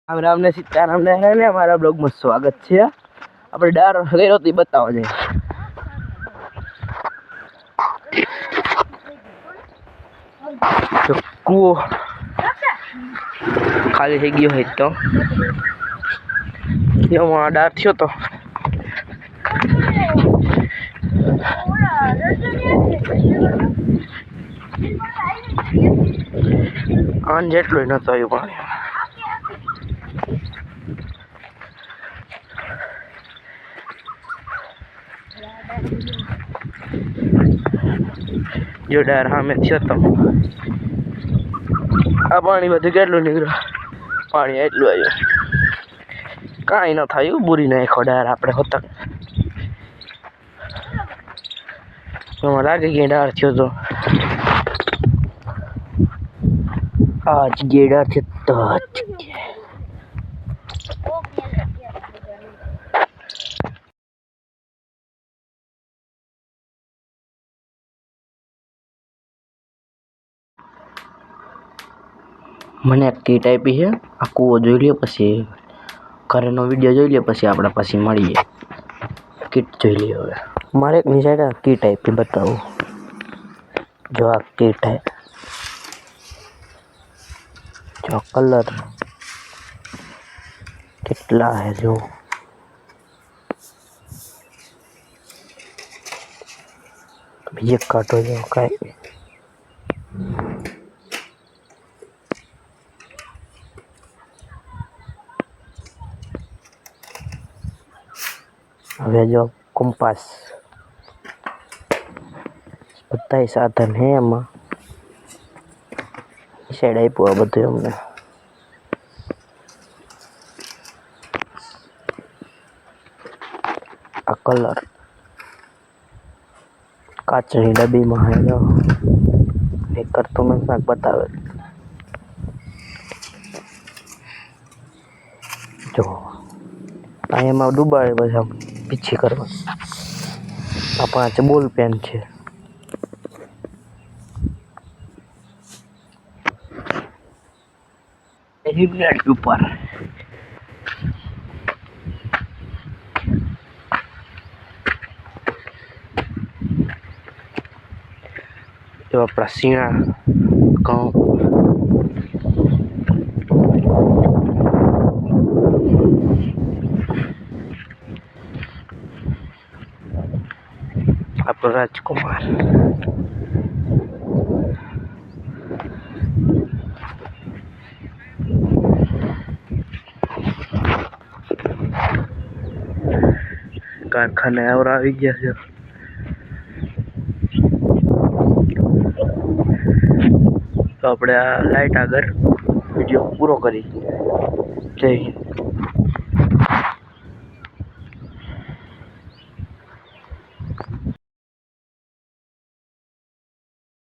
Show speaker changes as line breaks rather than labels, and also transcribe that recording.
રામ રામ ને સીતારામ ને હે ને અમારા બ્લોગમાં સ્વાગત છે. આપણે ડાર કર્યો તે બતાવો છે. તો કૂવો ખાલી થઈ ગયો હોય તો એમાં ડાર થયો તો આન જેટલું નતો આવ્યું પાણી. જો ડાર સામે થયો તો આ પાણી બધું કેટલું નીકળ્યું, પાણી એટલું આવ્યું, કાંઈ ન થયું, બુરી નાખ્યો ડાર આપણે હોતા. એમાં લાગે કે ડાર થયો તો આ જગ્યાએ ડાર થયો તો મને કીટ આપી છે. આ કૂવો જોઈ લે, પછી ઘરેનો વિડીયો જોઈ લે, પછી આપણે પછી મળીએ. કીટ જોઈ લઈએ. હવે મારે એકની સાઈડ કીટ આપી બતાવું. જો આ કીટ હે, જો કલર કેટલા હે, જો બીજે કાઢો જો કાંઈ. હવે જો કંપાસ બધાય સાધન હે એમાં. સાઈડ આપ્યું આ બધું અમને. આ કલર કાચની ડબ્બીમાં હે, જો એક કરતું મેં શાક બતાવે. જો આ એમાં ડૂબાડે પછી આમ પીછી કરવા. આ 5 બોલ પેન છે. હિમનેટ ઉપર જો આપણા સીણા ઘઉં આપણો રાજકુમાર. કારખાને આવર આવી ગયા છે. તો આપણે આ લાઈટ આગળ વિડીયો પૂરો કરી. જય હિન્દ.